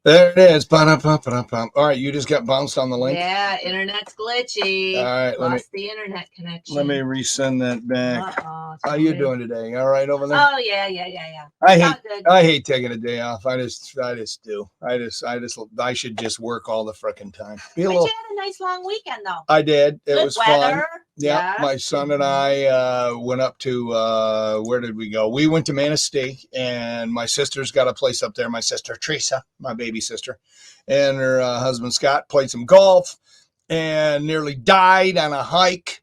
There it is. Ba-da-ba-ba-da-ba. All right, you just got bounced on the link. Yeah, internet's glitchy. All right, Lost the internet connection. Let me resend that back. Uh-oh, How you doing today? All right over there? Oh yeah. I hate taking a day off. I just do. I should just work all the frickin' time. But you had a nice long weekend though. I did. It Good was weather. fun. Yeah, my son and I went up to where did we go? We went to Manistee, and my sister's got a place up there. My sister Teresa, my baby sister, and her husband Scott played some golf and nearly died on a hike.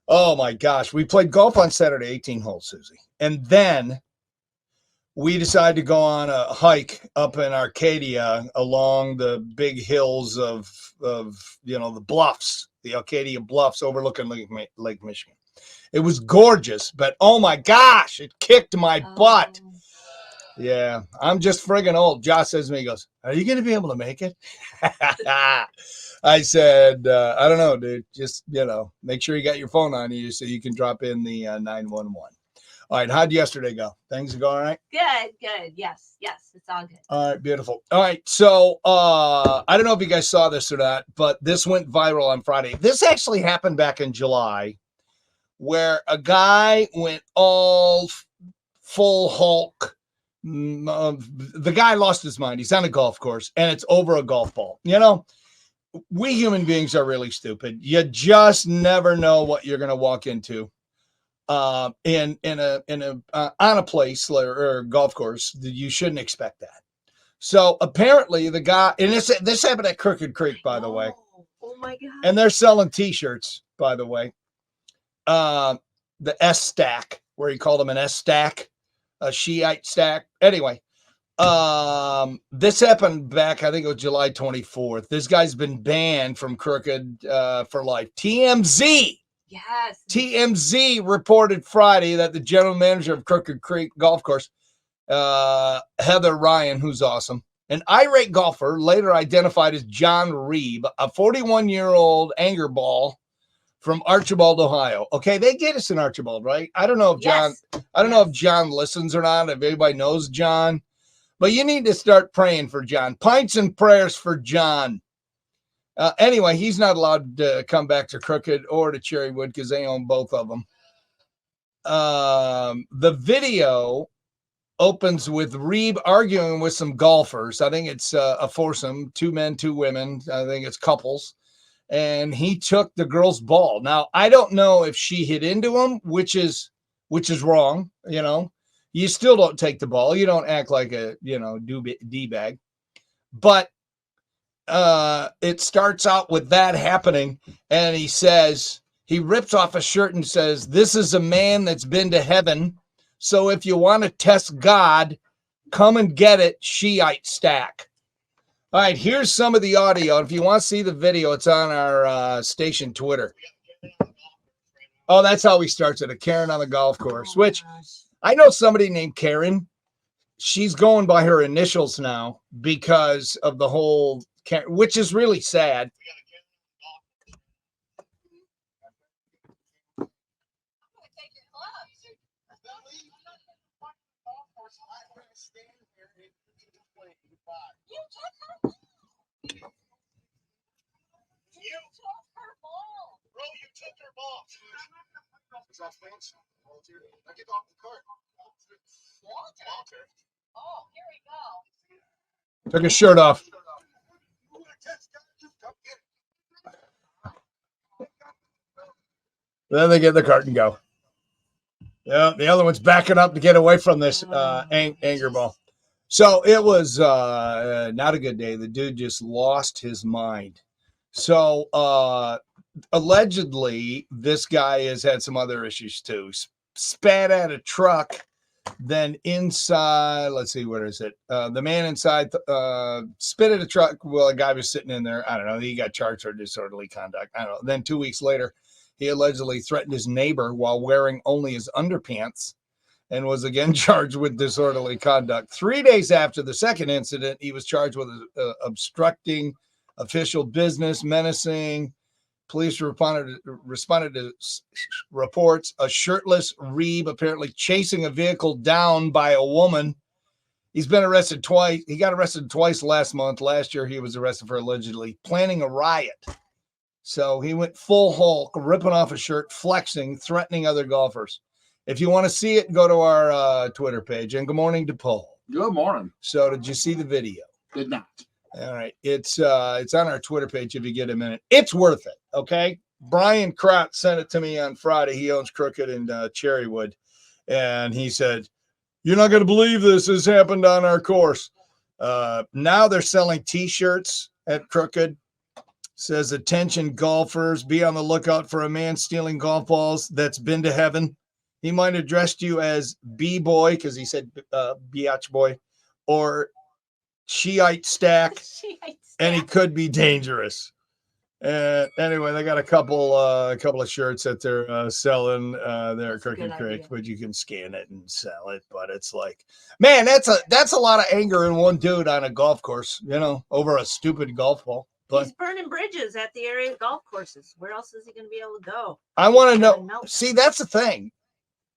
Oh my gosh, we played golf on Saturday, 18 holes, Susie, and then we decided to go on a hike up in Arcadia along the big hills of the bluffs, the Arcadia Bluffs overlooking Lake Michigan. It was gorgeous, but oh my gosh, it kicked my butt. Yeah, I'm just friggin' old. Josh says to me, he goes, "Are you going to be able to make it?" I said, I don't know, dude. Just, make sure you got your phone on you so you can drop in the 911. All right, how'd yesterday go? Things go all right? Good. Yes, it's all good. All right, beautiful. All right, so I don't know if you guys saw this or not, but this went viral on Friday. This actually happened back in July, where a guy went all full Hulk. The guy lost his mind. He's on a golf course, and it's over a golf ball. We human beings are really stupid. You just never know what you're going to walk into. On a place or a golf course, you shouldn't expect that. So apparently the guy, and this happened at Crooked Creek, by the way. Oh my God. And they're selling t-shirts, by the way. The S stack, where he called them an S stack, a Shiite stack. Anyway, this happened back, I think it was July 24th. This guy's been banned from Crooked for life. TMZ. Yes. TMZ reported Friday that the general manager of Crooked Creek Golf Course, Heather Ryan, who's awesome, an irate golfer later identified as John Reeb, a 41-year-old anger ball from Archibald, Ohio. Okay, they get us in Archibald, right? I don't know if John, know if John listens or not, if anybody knows John, but you need to start praying for John. Pints and prayers for John. Anyway, he's not allowed to come back to Crooked or to Cherrywood because they own both of them. The video opens with Reeb arguing with some golfers. I think it's a foursome, 2 men, 2 women. I think it's couples. And he took the girl's ball. Now, I don't know if she hit into him, which is wrong. You still don't take the ball. You don't act like a, D-bag. But it starts out with that happening, and he rips off a shirt and says, "This is a man that's been to heaven. So if you want to test God, come and get it, Shiite stack." All right, here's some of the audio. If you want to see the video, it's on our station Twitter. Oh, that's how he starts it. A Karen on the golf course, which I know somebody named Karen. She's going by her initials now because of the whole, which is really sad. Now get off the cart. Walter. Oh, here we go. Took his shirt off. Then they get in the cart and go. Yeah, the other one's backing up to get away from this anger ball. So it was not a good day. The dude just lost his mind. So allegedly, this guy has had some other issues too. Spat at a truck, then inside, let's see, where is it? The man inside spit at a truck. Well, a guy was sitting in there. I don't know. He got charged for disorderly conduct. I don't know. Then 2 weeks later, he allegedly threatened his neighbor while wearing only his underpants and was again charged with disorderly conduct. 3 days after the second incident, he was charged with obstructing official business, menacing. Police responded to reports a shirtless Reeb apparently chasing a vehicle down by a woman. He's been arrested twice. He got arrested twice last month. Last year, he was arrested for allegedly planning a riot. So he went full Hulk, ripping off a shirt, flexing, threatening other golfers. If you want to see it, go to our Twitter page. And good morning to Paul. Good morning. So did you see the video? Did not. All right. It's on our Twitter page if you get a minute. It's worth it. Okay. Brian Krott sent it to me on Friday. He owns Crooked and Cherrywood. And he said, "You're not going to believe this has happened on our course." Now they're selling T-shirts at Crooked. Says, "Attention golfers, be on the lookout for a man stealing golf balls that's been to heaven. He might have dressed you as B-boy," because he said biatch boy, or Shiite stack, and he could be dangerous. Anyway, they got a couple of shirts that they're selling there at Crooked Creek, but you can scan it and sell it. But it's like, man, that's a lot of anger in one dude on a golf course, over a stupid golf ball. But he's burning bridges at the area golf courses. Where else is he going to be able to go? I want to know. See, that's the thing.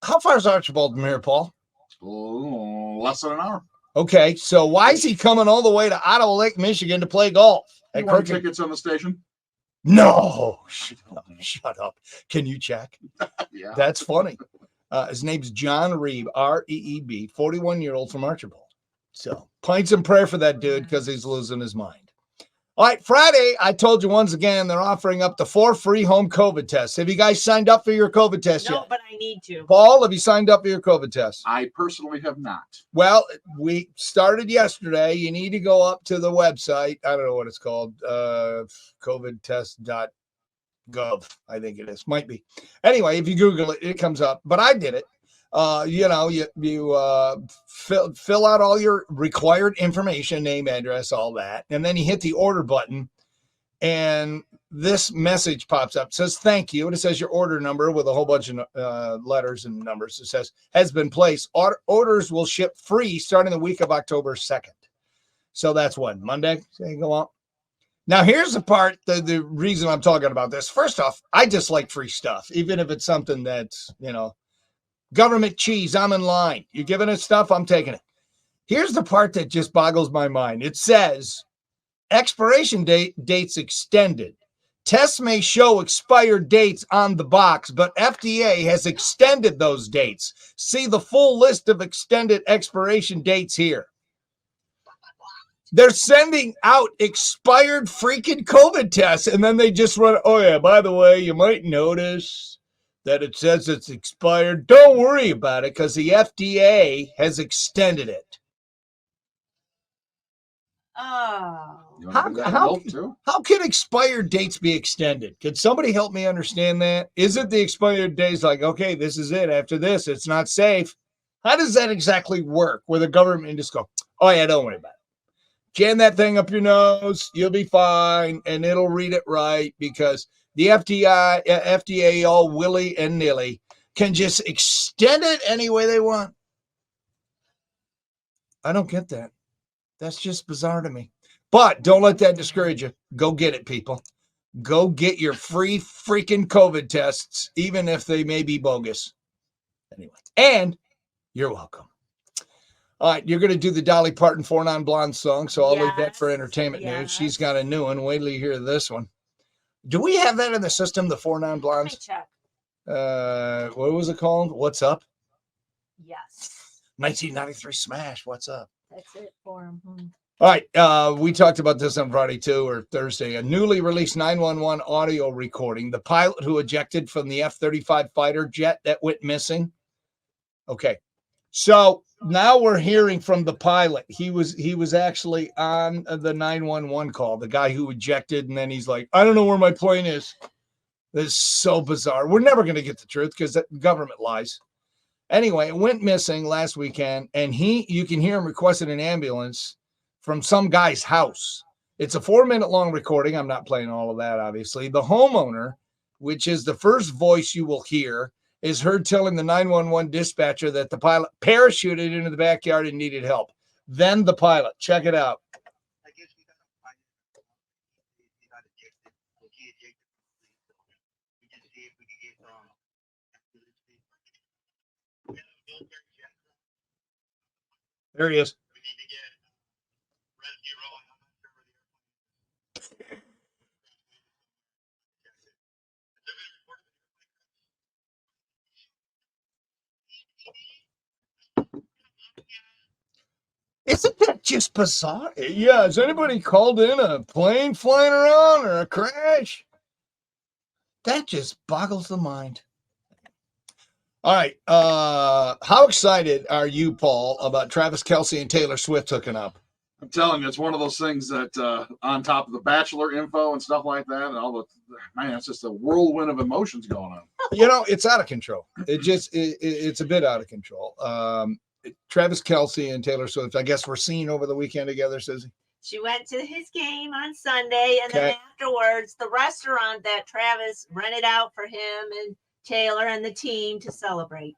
How far is Archibald from here, Paul? Less than an hour. Okay, so why is he coming all the way to Ottawa Lake, Michigan to play golf? You want tickets on the station? No, shut up. Can you check? Yeah. That's funny. His name's John Reeb, R-E-E-B, 41-year-old from Archibald. So pints and prayer for that dude because he's losing his mind. All right, Friday, I told you once again, they're offering up to 4 free home COVID tests. Have you guys signed up for your COVID test yet? No, but I need to. Paul, have you signed up for your COVID test? I personally have not. Well, we started yesterday. You need to go up to the website. I don't know what it's called. COVIDtest.gov, I think it is. Might be. Anyway, if you Google it, it comes up. But I did it. You fill out all your required information, name, address, all that. And then you hit the order button. And this message pops up. It says, "Thank you." And it says your order number with a whole bunch of letters and numbers. It says, "Has been placed. Orders will ship free starting the week of October 2nd. So that's when? Monday? Say go on. Now, here's the part, the reason I'm talking about this. First off, I just like free stuff, even if it's something that's, government cheese. I'm in line. You're giving us stuff, I'm taking it. Here's the part that just boggles my mind. It says, expiration dates extended. Tests may show expired dates on the box, but FDA has extended those dates. See the full list of extended expiration dates here. They're sending out expired freaking COVID tests, and then they just run, "Oh yeah, by the way, you might notice that it says it's expired. Don't worry about it because the FDA has extended it." Oh. How can expired dates be extended? Can somebody help me understand that? Is it the expired days like, okay, this is it. After this, it's not safe? How does that exactly work where the government just go, "Oh yeah, don't worry about it. Jam that thing up your nose. You'll be fine. And it'll read it right," because the FDA all willy and nilly can just extend it any way they want. I don't get that. That's just bizarre to me. But don't let that discourage you. Go get it, people. Go get your free freaking COVID tests, even if they may be bogus. Anyway, and you're welcome. All right, you're going to do the Dolly Parton 4 Non-Blonde song, so I'll leave that for entertainment news. She's got a new one. Wait till you hear this one. Do we have that in the system, the 4 Non-Blondes? Check. What was it called? What's Up? Yes. 1993 smash. What's Up? That's it for him. All right, we talked about this on Friday, too, or Thursday. A newly released 911 audio recording. The pilot who ejected from the F-35 fighter jet that went missing. Okay, so now we're hearing from the pilot. He was actually on the 911 call, the guy who ejected, and then he's like, "I don't know where my plane is." This is so bizarre. We're never going to get the truth because the government lies. Anyway, it went missing last weekend, and you can hear him requesting an ambulance from some guy's house. It's a 4-minute long recording. I'm not playing all of that, obviously. The homeowner, which is the first voice you will hear, is heard telling the 911 dispatcher that the pilot parachuted into the backyard and needed help. Then the pilot, check it out. There he is. bizarre. Yeah, has anybody called in a plane flying around or a crash? That just boggles the mind. All right. How excited are you, Paul, about Travis Kelsey and Taylor Swift hooking up? I'm telling you, it's one of those things that on top of the Bachelor info and stuff like that, and all the man, it's just a whirlwind of emotions going on. You know, it's out of control. It's a bit out of control. Travis Kelsey and Taylor Swift, I guess we're seen over the weekend together, Susie. She went to his game on Sunday, and then afterwards, the restaurant that Travis rented out for him and Taylor and the team to celebrate.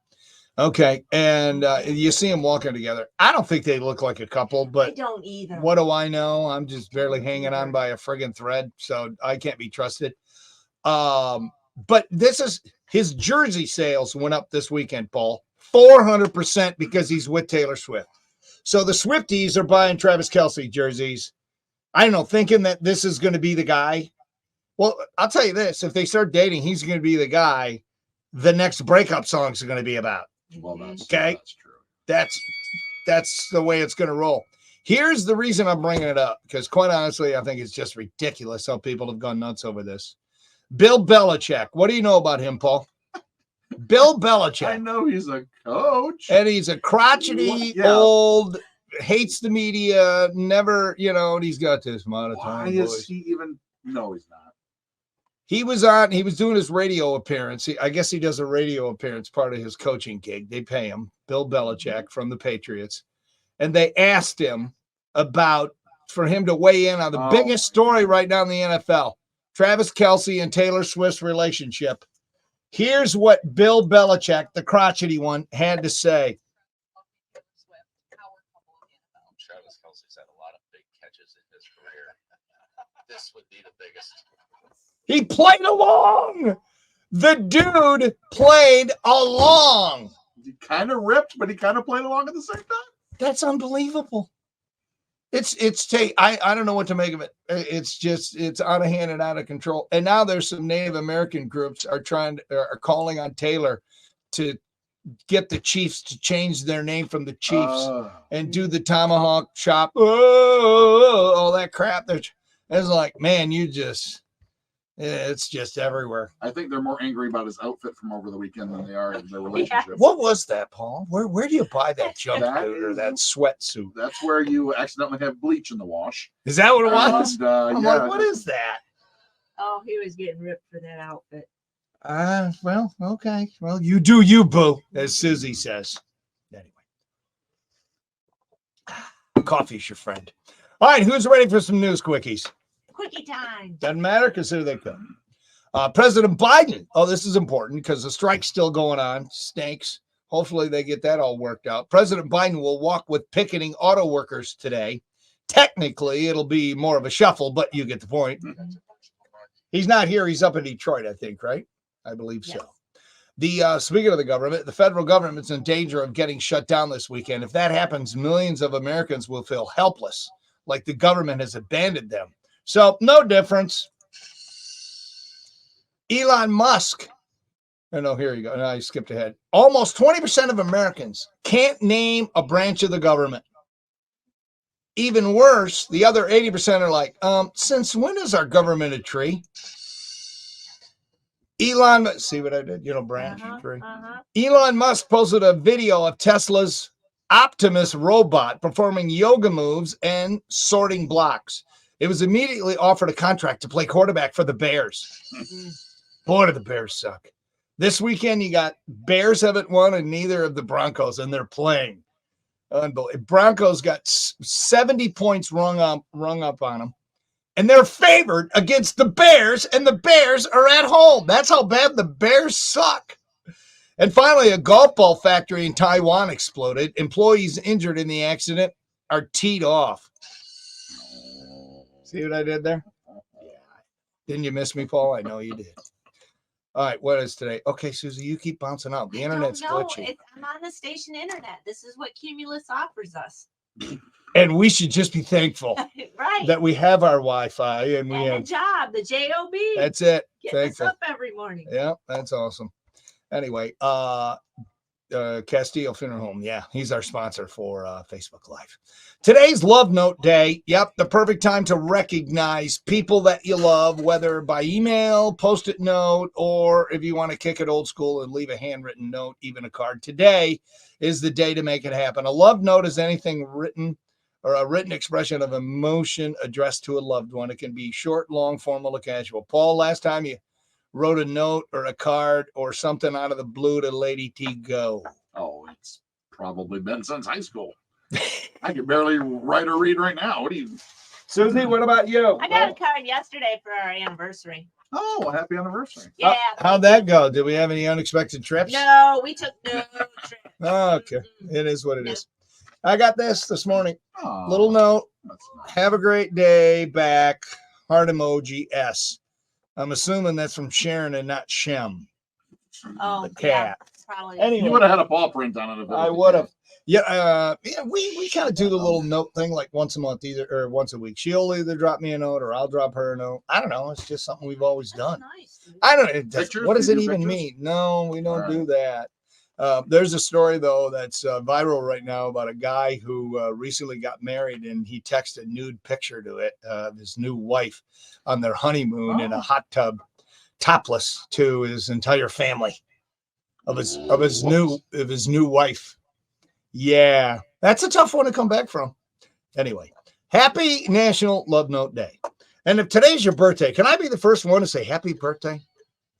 Okay, and you see them walking together. I don't think they look like a couple, but I don't either. What do I know? I'm just barely hanging on by a friggin' thread, so I can't be trusted. But this is his jersey sales went up this weekend, Paul, 400% because he's with Taylor Swift. So the Swifties are buying Travis Kelsey jerseys. I don't know, thinking that this is going to be the guy. Well, I'll tell you this: if they start dating, he's going to be the guy the next breakup songs are going to be about. Well, that's true. That's the way it's going to roll. Here's the reason I'm bringing it up, because quite honestly, I think it's just ridiculous how people have gone nuts over this. Bill Belichick. What do you know about him, Paul? Bill Belichick. I know he's a coach. And he's a crotchety, old, hates the media, never, and he's got this monotone voice. Why is he even? No, he's not. He was doing his radio appearance. I guess he does a radio appearance, part of his coaching gig. They pay him, Bill Belichick from the Patriots. And they asked him for him to weigh in on the biggest story right now in the NFL, Travis Kelsey and Taylor Swift's relationship. Here's what Bill Belichick, the crotchety one, had to say. Travis Kelsey's had a lot of big catches in his career. This would be the biggest. He played along. The dude played along. He kind of ripped, but he kind of played along at the same time. That's unbelievable. I don't know what to make of it. It's out of hand and out of control. And now there's some Native American groups are calling on Taylor to get the Chiefs to change their name from the Chiefs and do the tomahawk chop. All that crap. It's like, man, it's just everywhere. I think they're more angry about his outfit from over the weekend than they are in their relationship. What was that, Paul? Where do you buy that jumpsuit or that sweatsuit? That's where you accidentally have bleach in the wash. Is that what it was? And, I'm like, what is that? Oh, he was getting ripped for that outfit. Well, okay. Well, you do you, boo, as Susie says. Anyway. Coffee's your friend. All right, who's ready for some news quickies? Quickie time. Doesn't matter because here they come. President Biden. Oh, this is important because the strike's still going on. Stinks. Hopefully they get that all worked out. President Biden will walk with picketing auto workers today. Technically, it'll be more of a shuffle, but you get the point. He's not here. He's up in Detroit, I think, right? I believe so. Speaking of the government, the federal government's in danger of getting shut down this weekend. If that happens, millions of Americans will feel helpless, like the government has abandoned them. So no difference. Elon Musk. Oh, no, here you go. No, I skipped ahead. Almost 20% of Americans can't name a branch of the government. Even worse, the other 80% are like, since when is our government a tree? See what I did? Branch tree. Elon Musk posted a video of Tesla's Optimus robot performing yoga moves and sorting blocks. It was immediately offered a contract to play quarterback for the Bears. Boy, do the Bears suck. This weekend, you got Bears haven't won and neither of the Broncos, and they're playing. Unbelievable. Broncos got 70 points rung up on them, and they're favored against the Bears, and the Bears are at home. That's how bad the Bears suck. And finally, a golf ball factory in Taiwan exploded. Employees injured in the accident are teed off. See what I did there? Yeah. Didn't you miss me, Paul? I know you did. All right, what is today? Okay, Susie, you keep bouncing out. The internet's glitchy. I'm on the station internet. This is what Cumulus offers us. And we should just be thankful right. that we have our Wi-Fi and we have a job, the JOB. That's it. Getting us up every morning. Yeah, that's awesome. Anyway, Castillo Funeral Home. Yeah, he's our sponsor for Facebook Live. Today's Love Note Day. Yep, the perfect time to recognize people that you love, whether by email, post-it note, or if you want to kick it old school and leave a handwritten note, even a card. Today is the day to make it happen. A love note is anything written or a written expression of emotion addressed to a loved one. It can be short, long, formal, or casual. Paul, last time you wrote a note or a card or something out of the blue to Lady T go? Oh, it's probably been since high school. I can barely write or read right now. What do you, Susie, what about you? I got a card yesterday for our anniversary. Oh, happy anniversary. Yeah. How'd that go? Did we have any unexpected trips? No, we took no trip. Okay. It is what it is. I got this morning. Oh, Little note. that's nice. Have a great day. Back. Heart emoji S. I'm assuming that's from Sharon and not Shem. Oh, The cat. Yeah, probably. Anyway. You would have had a paw print on it. If it I was would the have. Yeah, we kind of do the little note thing like once a month, or once a week. She'll either drop me a note or I'll drop her a note. I don't know. It's just something we've always That's done. nice. Dude. I don't know. Pictures? What does Do it you do even pictures? mean? No, we don't All do that. There's a story, though, that's viral right now about a guy who recently got married, and he texted a nude picture to it, his new wife on their honeymoon in a hot tub, topless, to his entire family of his new wife. Yeah, that's a tough one to come back from. Anyway, happy National Love Note Day. And if today's your birthday, can I be the first one to say happy birthday?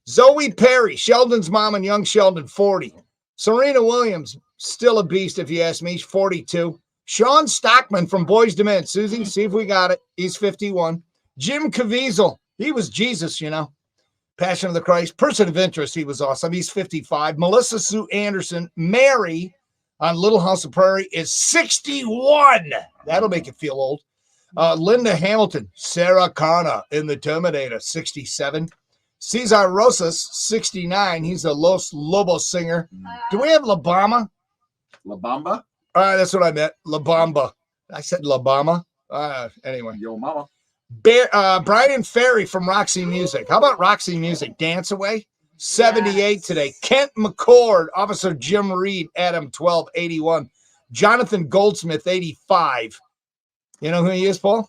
Zoe Perry, Sheldon's mom, and young Sheldon, 40. Serena Williams, still a beast if you ask me, 42. Sean Stockman from Boys to Men. Susie, see if we got it. He's 51. Jim Caviezel, he was Jesus, you know. Passion of the Christ. Person of Interest, he was awesome. He's 55. Melissa Sue Anderson, Mary on Little House of Prairie is 61. That'll make you feel old. Linda Hamilton, Sarah Connor in The Terminator, 67. Cesar Rosas, 69. He's a Los Lobos singer. Do we have La Bamba? La Bamba? That's what I meant. La Bamba. I said La Bamba. Anyway. Yo, mama. Brian Ferry from Roxy Music. How about Roxy Music? Dance Away? 78 today. Kent McCord, Officer Jim Reed, Adam 12, 81. Jonathan Goldsmith, 85. You know who he is, Paul?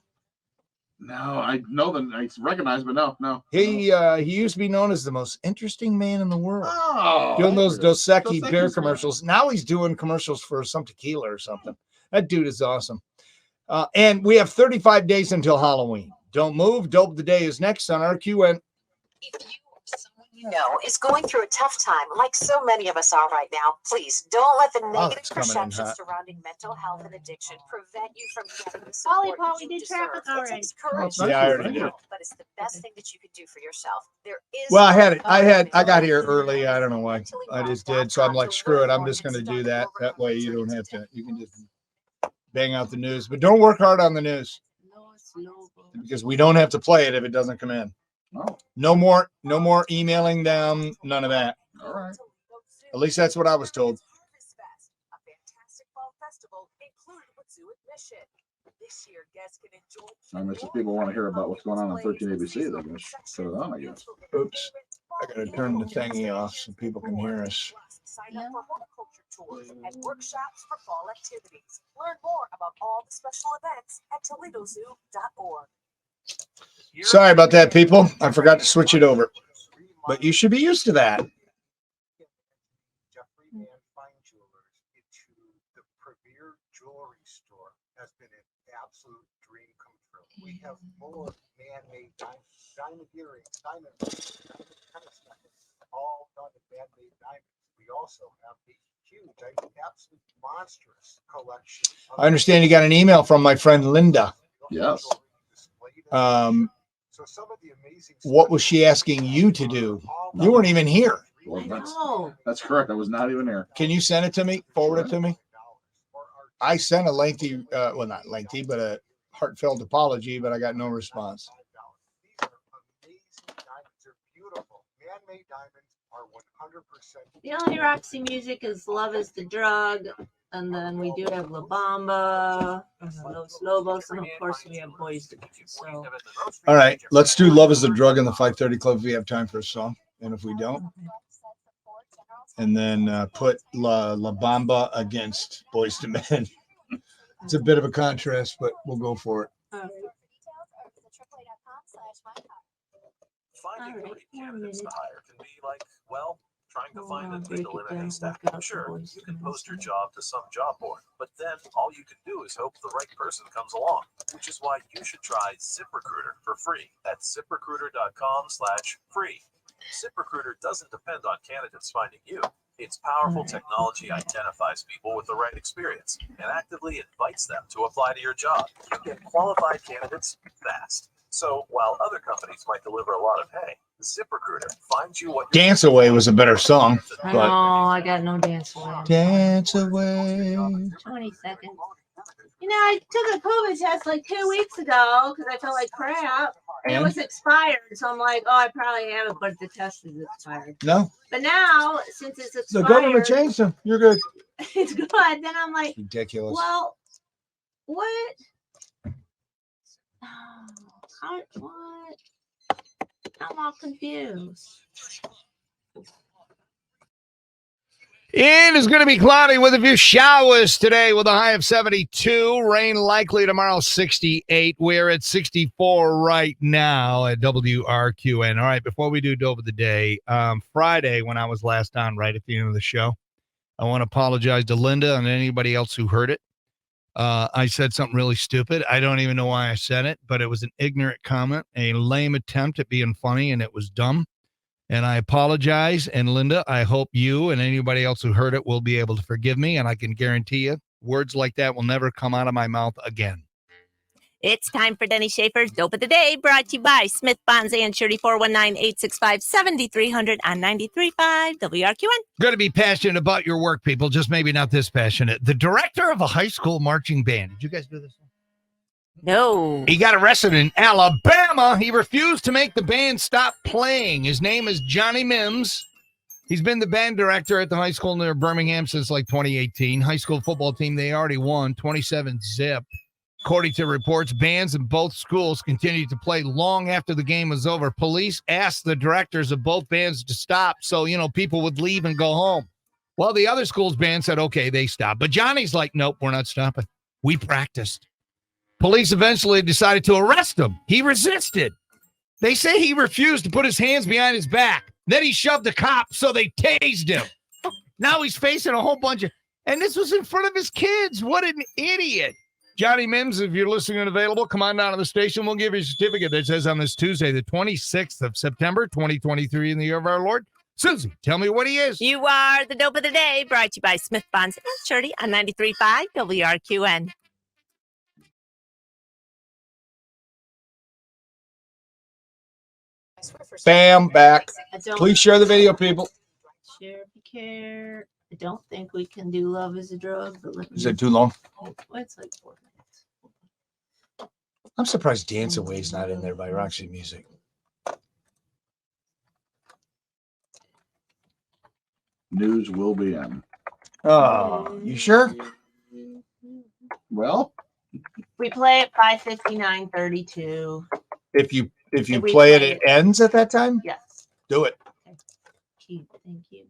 No, I know that I recognize, but no. He used to be known as the most interesting man in the world. Oh, Doing those Dos Equis Dos beer Equis, commercials. Now he's doing commercials for some tequila or something. That dude is awesome. And we have 35 days until Halloween. Don't move. Dope the Day is next on RQN. If you or someone you know is going through a tough time, like so many of us are right now, please don't let the negative it's coming in perceptions hot. surrounding mental health and addiction prevent you from getting the Polly, support Paul, you we did deserve. traffic It already. takes courage, Yeah, I already did. but it's the best thing that you can do for yourself. There is Well, I got here early. I don't know why. I just did. So I'm like, screw it. I'm just going to do that. That way you don't have to. You can just bang out the news. But don't work hard on the news because we don't have to play it if it doesn't come in. Oh, No more emailing them. None of that. all right. At least that's what I was told. A fantastic fall festival included with zoo admission. This year, guests can enjoy. I mean, if people want to hear about what's going on 13 ABC, they're going to put it on, I guess. Oops. I got to turn the thingy off so people can hear us. Sign up for horticulture tours and workshops for fall activities. Learn more about all the special events at ToledoZoo.org. Sorry about that, people. I forgot to switch it over. But you should be used to that. Jeffrey Mann Fine Jewelers into the premier jewelry store has been an absolute dream come true. We have more man-made diamond earrings, diamond tennis necklaces, all done in man-made diamonds. We also have a huge, absolute monstrous collection. I understand you got an email from my friend Linda. Yes. So some of the amazing What was she asking you to do? You weren't even here. Well, No. that's correct. I was not even here. Can you send it to me? Forward it to me? I sent a lengthy, well, not lengthy, but a heartfelt apology, but I got no response. These are amazing diamonds. They're beautiful. Man-made diamonds are 100%. The only Roxy music is Love is the Drug. And then we do have La Bamba, Los Lobos, and of course we have Boys to Men. So All right, let's do Love is the Drug in the 5:30 Club if we have time for a song. And if we don't, and then put La Bamba against Boys to Men. It's a bit of a contrast, but we'll go for it. Finding All the right, right 1 candidates to minute. hire can be like, well, trying to Hold find a on, break needle it in a down, haystack. work out the Sure, voice you can and post your stuff. job to some job board, but then all you can do is hope the right person comes along, which is why you should try ZipRecruiter for free at ZipRecruiter.com/free. ZipRecruiter doesn't depend on candidates finding you. Its powerful technology identifies people with the right experience and actively invites them to apply to your job. You get qualified candidates fast. So while other companies might deliver a lot of hay, ZipRecruiter finds you what you're Dance Away was a better song, I but know, I got no dance away. Dance Away. 20 seconds. You know, I took a COVID test like 2 weeks ago because I felt like crap. And it And was expired. So I'm like, oh, I probably have it, but the test is expired. no, But now, since it's the expired, government changed them. You're good. it's good. Then I'm like, Ridiculous. well, what? What? I'm all confused. It is going to be cloudy with a few showers today with a high of 72. Rain likely tomorrow, 68. We're at 64 right now at WRQN. All right, before we do Dope of the Day, Friday when I was last on right at the end of the show, I want to apologize to Linda and anybody else who heard it. I said something really stupid. I don't even know why I said it, but it was an ignorant comment, a lame attempt at being funny, and it was dumb. And I apologize. And Linda, I hope you and anybody else who heard it will be able to forgive me. And I can guarantee you words like that will never come out of my mouth again. It's time for Denny Schaffer's Dope of the Day, brought to you by Smith Bonds and Shirley 419-865-7300 on 93.5 WRQN. Going to be passionate about your work, people, just maybe not this passionate. The director of a high school marching band. Did you guys do this? No. He got arrested in Alabama. He refused to make the band stop playing. His name is Johnny Mims. He's been the band director at the high school near Birmingham since like 2018. High school football team, they already won 27-0. According to reports, bands in both schools continued to play long after the game was over. Police asked the directors of both bands to stop so, people would leave and go home. Well, the other school's band said, okay, they stopped. But Johnny's like, nope, we're not stopping. We practiced. Police eventually decided to arrest him. He resisted. They say he refused to put his hands behind his back. Then he shoved the cop, so they tased him. Now he's facing a whole bunch of... And this was in front of his kids. What an idiot. Johnny Mims, if you're listening and available, come on down to the station. We'll give you a certificate that says on this Tuesday, the 26th of September, 2023, in the year of our Lord. Susie, tell me what he is. You are the Dope of the Day, brought to you by Smith Bonds and Shirley on 93.5 WRQN. Bam, back. I don't Please share the video, people. share if you care. I don't think we can do Love is a Drug, but let me. Is it too long? It's like 4 minutes. I'm surprised Dance Away is not in there by Roxy Music. News will be in. Oh, you sure? Well, We play at 5:59:32. If you If we play it, play it ends at that time? Yes. Do it. Thank you.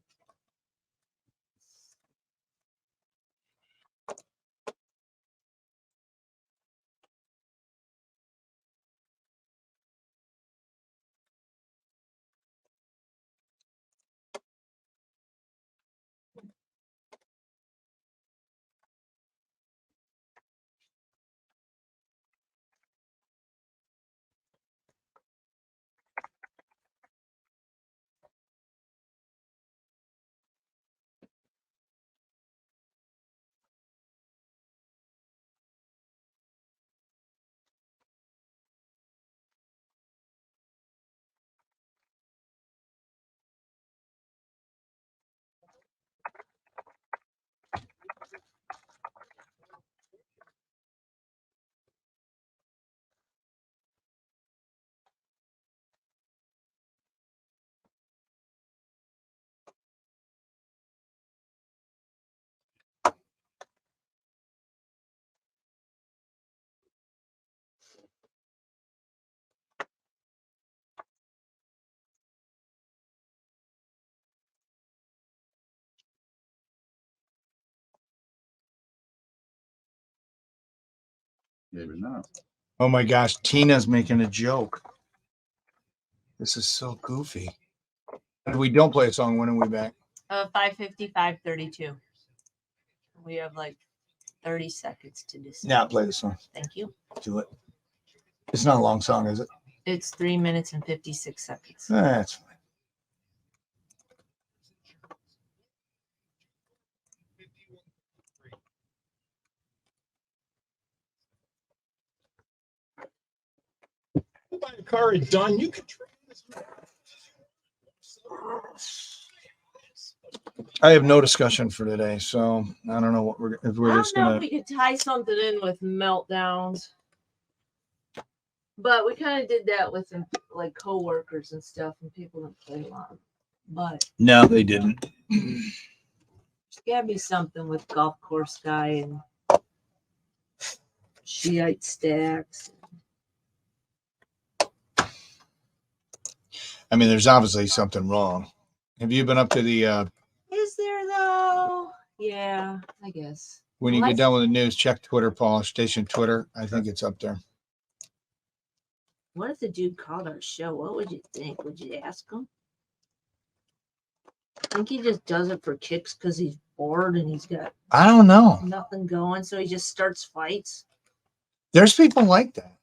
Maybe not. Oh my gosh, Tina's making a joke. This is so goofy. If we don't play a song, when are we back? 5:50, 5:32. We have like 30 seconds to decide. Yeah, play the song. Thank you. Do it. It's not a long song, is it? It's 3 minutes and 56 seconds. That's fine. Buy a car is done. You can try this. I have no discussion for today, so I don't know what we're I just don't know gonna. if we could tie something in with meltdowns. But we kind of did that with like coworkers and stuff, and people didn't play along. But No, they didn't. there's gotta be something with golf course guy and Shiite stacks. I mean, there's obviously something wrong. Have you been up to the Is there though? Yeah, I guess. when you get done with the news, check Twitter, Paul, station Twitter. I think it's up there. What if the dude called our show? What would you think? Would you ask him? I think he just does it for kicks because he's bored and he's got I don't know. nothing going, so he just starts fights. There's people like that.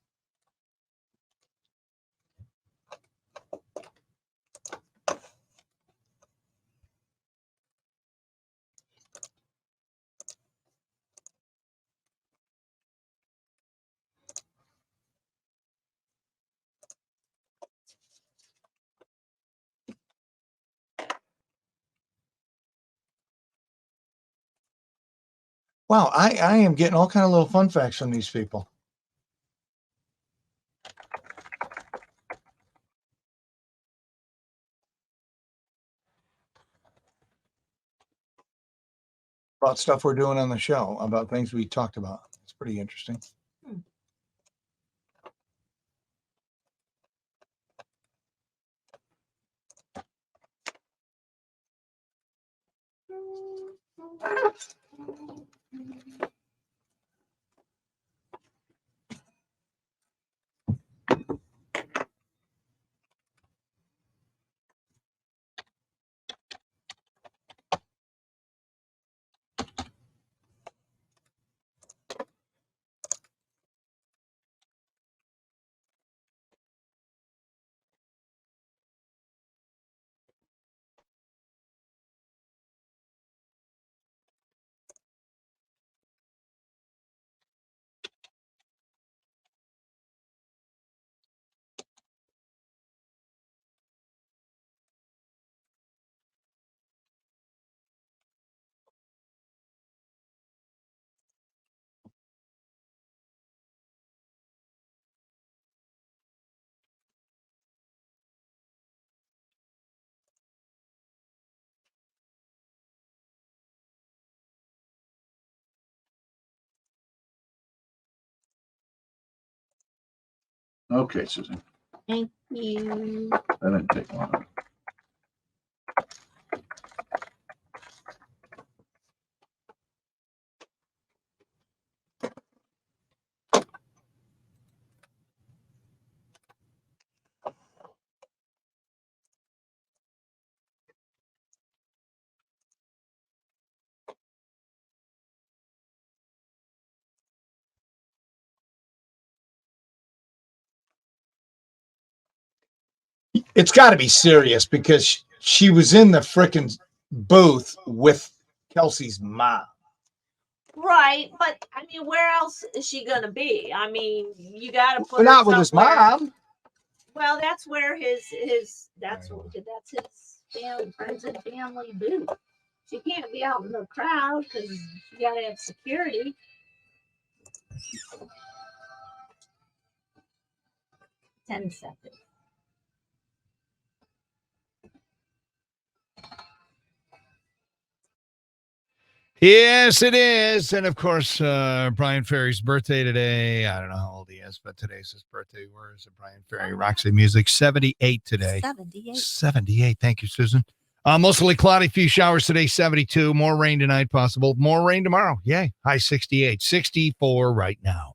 Wow, I am getting all kind of little fun facts from these people. About stuff we're doing on the show, about things we talked about. It's pretty interesting. Okay, Susie. Thank you. That didn't take long. It's got to be serious because she was in the frickin' booth with Kelsey's mom. Right, but I mean, where else is she gonna be? I mean, you gotta put But not her with his somewhere. mom. Well, that's where his his family, friends and family booth. She can't be out in the crowd because you gotta have security. Ten seconds. Yes, it is. And of course, Brian Ferry's birthday today. I don't know how old he is, but today's his birthday. Where is it, Brian Ferry? Roxy Music, 78 today. 78. 78. Thank you, Susan. Mostly cloudy, few showers today, 72. More rain tonight possible. More rain tomorrow. Yay. High 68. 64 right now.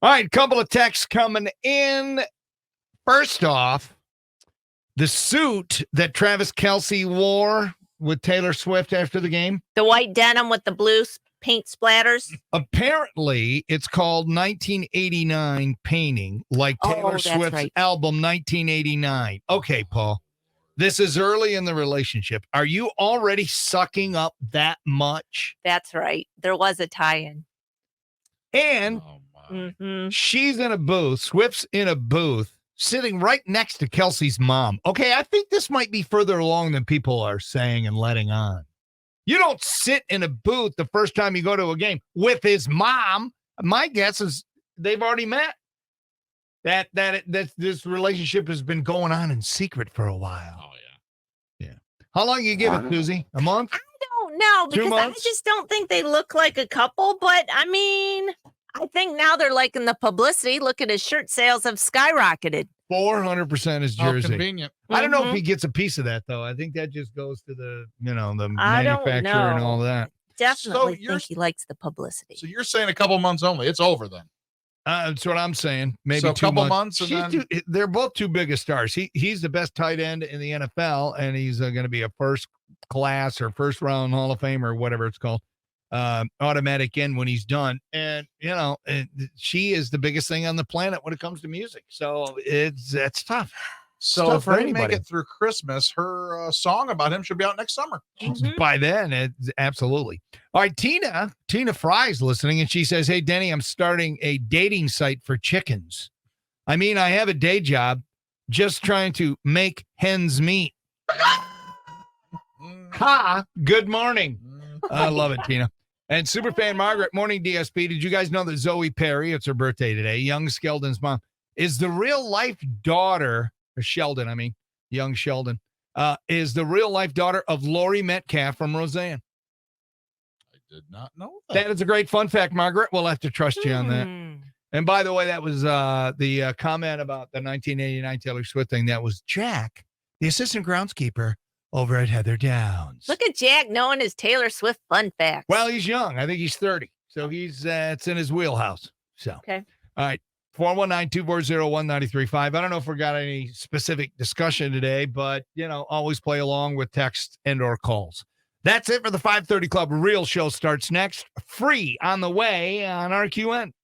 All right, couple of texts coming in. First off, the suit that Travis Kelsey wore with Taylor Swift after the game. The white denim with the blue paint splatters. Apparently, it's called 1989 painting, like Taylor that's Swift's right. album 1989. Okay, Paul, this is early in the relationship. Are you already sucking up that much? That's right. There was a tie-in. And she's in a booth, Swift's in a booth, sitting right next to Kelsey's mom. Okay, I think this might be further along than people are saying and letting on. You don't sit in a booth the first time you go to a game with his mom. My guess is they've already met. That this relationship has been going on in secret for a while. Oh, yeah. How long you give it, Susie? A month? I don't know, 2 because I months? just don't think they look like a couple. But I mean, I think now they're liking the publicity. Look at his shirt sales have skyrocketed. 400% is How jersey. convenient. I don't know if he gets a piece of that, though. I think that just goes to the, the I don't manufacturer and know. all that. Definitely you're- think he likes the publicity. So you're saying a couple months only. It's over then. That's what I'm saying. Maybe So a 2 couple months. months and then- They're both too big of stars. He's the best tight end in the NFL, and he's going to be a first class or first round Hall of Fame or whatever it's called, automatic in when he's done. And she is the biggest thing on the planet when it comes to music. So it's tough. So tough if for they anybody. make it through Christmas, her song about him should be out next summer. By then, it's absolutely. All right, Tina Fry's listening, and she says, "Hey, Denny, I'm starting a dating site for chickens. I mean, I have a day job, just trying to make hens meet." Ha! Good morning. I love it, Tina. And superfan Margaret, morning DSP. Did you guys know that Zoe Perry, it's her birthday today, young Sheldon's mom, is the real life daughter, or Sheldon, I mean, young Sheldon, is the real life daughter of Lori Metcalf from Roseanne. I did not know that. That is a great fun fact, Margaret. We'll have to trust you on that. And by the way, that was the comment about the 1989 Taylor Swift thing. That was Jack, the assistant groundskeeper over at Heather Downs. Look at Jack knowing his Taylor Swift fun facts. Well, he's young. I think he's 30. So he's it's in his wheelhouse. So, Okay. All right. 419-240-1935. I don't know if we got any specific discussion today, but, always play along with text and or calls. That's it for the 530 Club. Real show starts next. Free on the way on RQN.